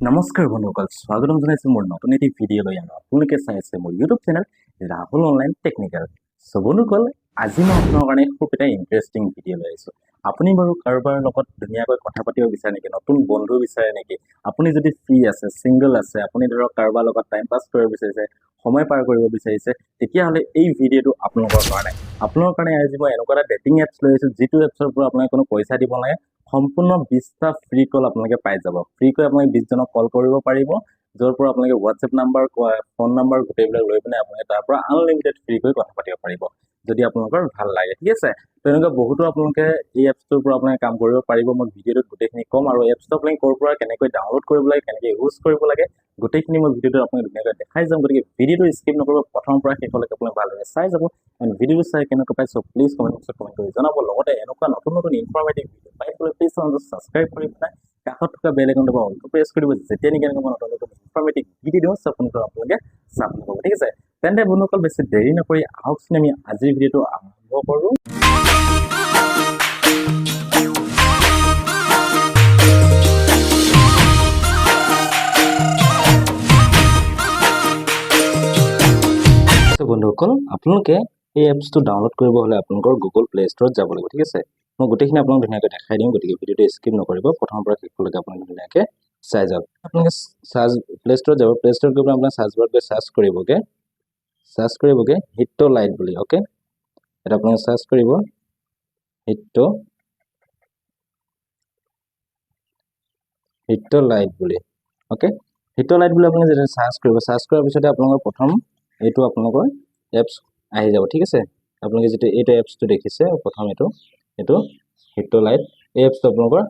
নমস্কাৰ বন্ধুসকল, স্বাগতম জনাইছোঁ মোৰ নতুন এটি ভিডিঅ' লৈ আপোনালোকে চাই আছে মোৰ YouTube channel Rahul online technical. So' বন্ধুসকল, আজি মই আপোনাৰ কাৰণে খুব এটা ইণ্টাৰেষ্টিং ভিডিঅ' লৈ আহিছোঁ। আপুনি বাৰু কাৰোবাৰ লগত ধুনীয়াকৈ কথা পাতিব বিচাৰে নেকি? নতুন বন্ধু বিচাৰে নেকি? আপুনি যদি ফ্ৰী আছে, ছিংগল আছে, আপুনি ধৰক কাৰোবাৰ লগত টাইম পাছ কৰিব বিচাৰিছে, সময় পাৰ কৰিব বিচাৰিছে, তেতিয়াহ'লে এই ভিডিঅ'টো আপোনালোকৰ কাৰণে আজি মই এনেকুৱা এটা ডেটিং এপছ লৈ আহিছোঁ, যিটো এপছৰ পৰা আপোনাক কোনো পইচা দিব নালাগে। সম্পূৰ্ণ 20টা ফ্ৰী কল আপোনালোকে পাই যাব। ফ্ৰীকৈ আপোনালোকে 20জনক কল কৰিব পাৰিব, য'ৰ পৰা আপোনালোকে হোৱাটছএপ নাম্বাৰ, ফোন নাম্বাৰ গোটেইবিলাক লৈ পিনে আপোনালোকে তাৰ পৰা আনলিমিটেড ফ্ৰীকৈ কথা পাতিব পাৰিব, যদি আপোনালোকৰ ভাল লাগে। ঠিক আছে, তেনেকুৱা বহুতো আপোনালোকে এই এপছটোৰ পৰা আপোনালোকে কাম কৰিব পাৰিব। মই ভিডিঅ'টোত গোটেইখিনি ক'ম, আৰু এপছটো আপোনালোকে ক'ৰ পৰা কেনেকৈ ডাউনলোড কৰিব লাগে, কেনেকৈ ইউজ কৰিব লাগে, গোটেইখিনি মই ভিডিঅ'টো আপোনালোকে ধুনীয়াকৈ দেখাই যাম। গতিকে ভিডিঅ'টো স্কিপ নকৰিব, প্ৰথমৰ পৰা শেষলৈকে আপোনালোকে ভালদৰে চাই যাব। এণ্ড ভিডিঅ'টো চাই কেনেকৈ পাইছে প্লিজ কমেণ্ট বক্সত কমেণ্ট কৰি জনাব। লগতে এনেকুৱা নতুন নতুন ইনফৰ্মেটিভ ভিডিঅ' পাইবলৈ প্লিজ চেনেলটো ছাবস্ক্ৰাইব কৰি পেলাই কাষত থকা বেল আইকনটো বা অলটো প্ৰেছ কৰিব, যেতিয়া নেকি এনেকুৱা নতুন নতুন ইনফৰ্মেটিভ ভিডিঅ' দিওঁ আপোনালোকে চাব পাব। ঠিক আছে, তেন্তে বন্ধুসকল বেছি দেৰি নকৰি আহকচোন আমি আজিৰ ভিডিঅ'টো আৰম্ভ কৰোঁ। বন্ধুসকল, আপোনালোকে এই এপছটো ডাউনলোড কৰিব হ'লে আপোনালোকৰ গুগল প্লে ষ্টৰত যাব লাগিব। ঠিক আছে, মই গোটেইখিনি আপোনালোক ধুনীয়াকৈ দেখাই দিম, গতিকে ভিডিঅ'টো স্কিপ নকৰিব, প্ৰথমৰ পৰা শেষলৈকে আপোনালোকে ধুনীয়াকৈ চাই যাওক। আপোনালোকে প্লে ষ্টৰত যাব, প্লে ষ্টৰত গৈ আপোনাৰ চাৰ্চ বাৰত গৈ চাৰ্চ কৰিবগৈ হিট্টো লাইট বুলি। অ'কে, এটা আপোনালোকে চাৰ্চ কৰিব হিট্টো লাইট বুলি। অ'কে, হিট্টো লাইট বুলি আপুনি যেতিয়া চাৰ্চ কৰিব, চাৰ্চ কৰাৰ পিছতে আপোনালোকৰ প্ৰথম এইটো আপোনালোকৰ এপছ আহি যাব। ঠিক আছে, আপোনালোকে যেতিয়া এইটো এপছটো দেখিছে প্ৰথম এইটো হিট্টো লাইট, এই এপছটো আপোনালোকৰ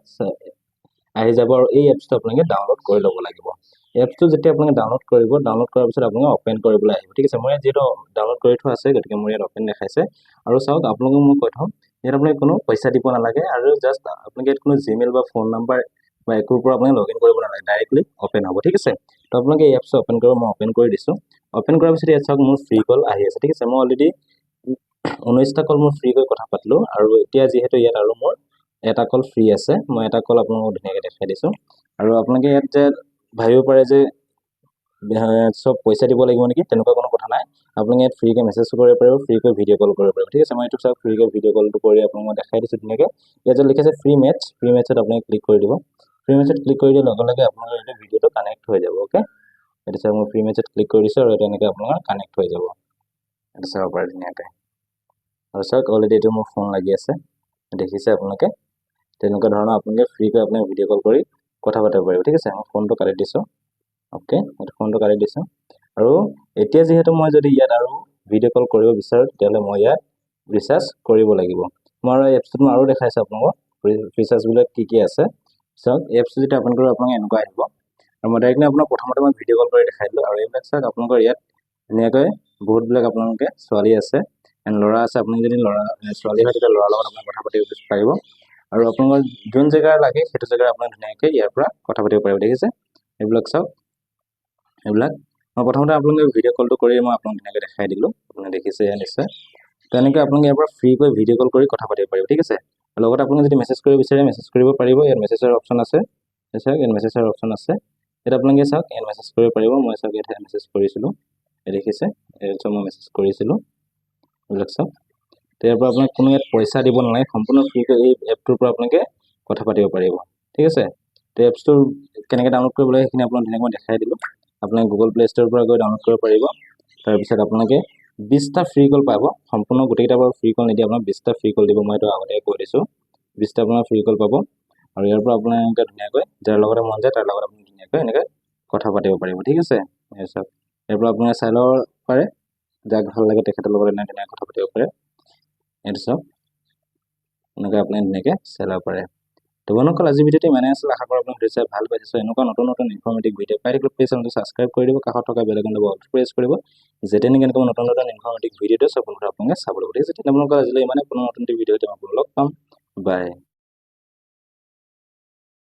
আহি যাব, আৰু এই এপছটো আপোনালোকে ডাউনলোড কৰি ল'ব লাগিব। এপছটো যেতিয়া আপোনালোকে ডাউনলোড কৰিব, ডাউনলোড কৰাৰ পিছত আপোনালোকে অ'পেন কৰিবলৈ আহিব। ঠিক আছে, মই যিহেতু ডাউনলোড কৰি থোৱা আছে, গতিকে মোৰ ইয়াত অ'পেন দেখাইছে। আৰু চাওক, আপোনালোকক মই কৈ থওঁ, ইয়াত আপোনালোকে কোনো পইচা দিব নালাগে, আৰু জাষ্ট আপোনালোকে ইয়াত কোনো জিমেইল বা ফোন নাম্বাৰ বা একোৰ পৰা আপোনালোকে লগ ইন কৰিব নালাগে, ডাইৰেক্টলি অ'পেন হ'ব। ঠিক আছে, তো আপোনালোকে এই এপছটো অ'পেন কৰিব, মই অ'পেন কৰি দিছোঁ। অ'পেন কৰাৰ পিছত ইয়াত চাওক মোৰ ফ্ৰী কল আহি আছে। ঠিক আছে, মই অলৰেডি 19টা কল মোৰ ফ্ৰীকৈ কথা পাতিলোঁ, আৰু এতিয়া যিহেতু ইয়াত আৰু মোৰ এটা কল ফ্ৰী আছে, মই এটা কল আপোনালোকক ধুনীয়াকৈ দেখাই দিছোঁ। আৰু আপোনালোকে ইয়াত যে ভাবিব পাৰে যে চব পইচা দিব লাগিব নেকি, তেনেকুৱা কোনো কথা নাই। আপোনালোকে ইয়াত ফ্ৰীকৈ মেছেজ কৰিব পাৰিব, ফ্ৰীকৈ ভিডিঅ' কল কৰিব পাৰিব। ঠিক আছে, মই এইটো চাওক ফ্ৰীকৈ ভিডিঅ' কলটো কৰি আপোনালোকক দেখাই দিছোঁ ধুনীয়াকৈ। ইয়াত যে লিখিছে ফ্ৰী মেটছত আপোনালোকে ক্লিক কৰি দিব। ফ্ৰী মেটছত ক্লিক কৰি দিয়াৰ লগে লগে আপোনালোকৰ এইটো ভিডিঅ'টো কানেক্ট হৈ যাব। অ'কে, এইটো চাওক মই ফ্ৰী মেটছত ক্লিক কৰি দিছোঁ, আৰু এইটো এনেকৈ আপোনাৰ কানেক্ট হৈ যাব। এইটো চাব পাৰে ধুনীয়াকৈ, আৰু চাওক অলৰেডি এইটো মোৰ ফোন লাগি আছে, দেখিছে আপোনালোকে। তেনেকুৱা ধৰণৰ আপোনালোকে ফ্ৰীকৈ আপোনাক ভিডিঅ' কল কৰি কথা পাতিব পাৰিব। ঠিক আছে, মই ফোনটো কাটি দিছোঁ। অ'কে, এইটো ফোনটো কাটি দিছোঁ, আৰু এতিয়া যিহেতু মই যদি ইয়াত আৰু ভিডিঅ' কল কৰিব বিচাৰোঁ, তেতিয়াহ'লে মই ইয়াত ৰিচাৰ্জ কৰিব লাগিব। মই আৰু এপছটোত মই আৰু দেখাইছোঁ আপোনালোকক ৰিচাৰ্জবিলাক কি আছে। চাওক, এপছটো যেতিয়া অ'পেন কৰিব আপোনালোকে এনেকুৱা আহিব, আৰু মই ডাইৰেক্টলি আপোনাক প্ৰথমতে মই ভিডিঅ' কল কৰি দেখাই দিলোঁ। আৰু এইবিলাক চাওক আপোনালোকৰ ইয়াত ধুনীয়াকৈ বহুতবিলাক আপোনালোকে ছোৱালী আছে এণ্ড ল'ৰা আছে। আপুনি যদি ছোৱালী হয় তেতিয়া ল'ৰাৰ লগত আপোনাক কথা পাতিব পাৰিব, আৰু আপোনালোকৰ যোন জেগাৰ লাগে সেইটো জেগাৰ আপোনাক ধুনীয়াকৈ ইয়াৰ পৰা কথা পাতিব পাৰিব। দেখিছে, এইবিলাক চাওক, এইবিলাক মই প্ৰথমতে আপোনালোকে ভিডিঅ' কলটো কৰি মই আপোনাক ধুনীয়াকৈ দেখাই দিলোঁ, আপুনি দেখিছে ইয়াত নিশ্চয়। তেনেকৈ আপোনালোকে ইয়াৰ পৰা ফ্ৰীকৈ ভিডিঅ' কল কৰি কথা পাতিব পাৰিব। ঠিক আছে, লগতে আপুনি যদি মেছেজ কৰিব বিচাৰে মেছেজ কৰিব পাৰিব। ইয়াত মেছেজৰ অপশ্যন আছে, চাওক ইয়াত মেছেজৰ অপশ্যন আছে। ইয়াত আপোনালোকে চাওক ইয়াত মেছেজ কৰিব পাৰিব। মই চাওক ইয়াত মেছেজ কৰিছিলোঁ, দেখিছে, ইয়াত মই মেছেজ কৰিছিলোঁ, এইবিলাক চাওক। ইয়াৰ পৰা আপোনাক কোনো ইয়াত পইচা দিব নালাগে, সম্পূৰ্ণ ফ্ৰীকৈ এই এপটোৰ পৰা আপোনালোকে কথা পাতিব পাৰিব। ঠিক আছে, তো এপছটো কেনেকৈ ডাউনলোড কৰিব লাগে সেইখিনি আপোনাক ধুনীয়াকৈ মই দেখাই দিলোঁ। আপোনালোকে গুগল প্লে ষ্ট'ৰৰ পৰা গৈ ডাউনলোড কৰিব পাৰিব। তাৰপিছত আপোনালোকে 20টা ফ্ৰী কল পাব, সম্পূৰ্ণ গোটেইকেইটাৰ পৰা ফ্ৰী কল নিদিয়ে, আপোনাক 20টা ফ্ৰী কল দিব। মই এইটো আগতে কৈ দিছোঁ, 20টা আপোনাৰ ফ্ৰী কল পাব, আৰু ইয়াৰ পৰা আপোনালোকে ধুনীয়াকৈ যাৰ লগতে মন যায় তাৰ লগত আপুনি ধুনীয়াকৈ এনেকৈ কথা পাতিব পাৰিব। ঠিক আছে, চাওক ইয়াৰ পৰা আপোনালোকে চাই ল'ব পাৰে, যাক ভাল লাগে তেখেতৰ লগত এনেকৈ ধুনীয়াকৈ কথা পাতিব পাৰে। এইটো চাওক, এনেকৈ আপুনি ধুনীয়াকৈ চাই ল'ব পাৰে। তো বন্ধুসকল, আজি ভিডিঅ'টো ইমানেই আছিল। আশা কৰোঁ আপোনাক ভিডিঅ' চাই ভাল পাইছে। এনেকুৱা নতুন নতুন ইনফৰ্মেটিভ ভিডিঅ' পাই থাকিলে প্লিজ চেনেলটো ছাবস্ক্ৰাইব কৰি দিব, কাষত থকা বেল আইকনটো অলটো প্ৰেছ কৰিব, যেতিয়া নেকি এনেকুৱা নতুন নতুন ইনফৰ্মেটিভ ভিডিঅ' চব আপোনালোকে চাবলৈ। ঠিক আছে, আপোনালোকৰ আজিলৈ ইমানে, পুনৰ নতুন ভিডিঅ'তে মই আপোনালোকক লগ পাম। বাই।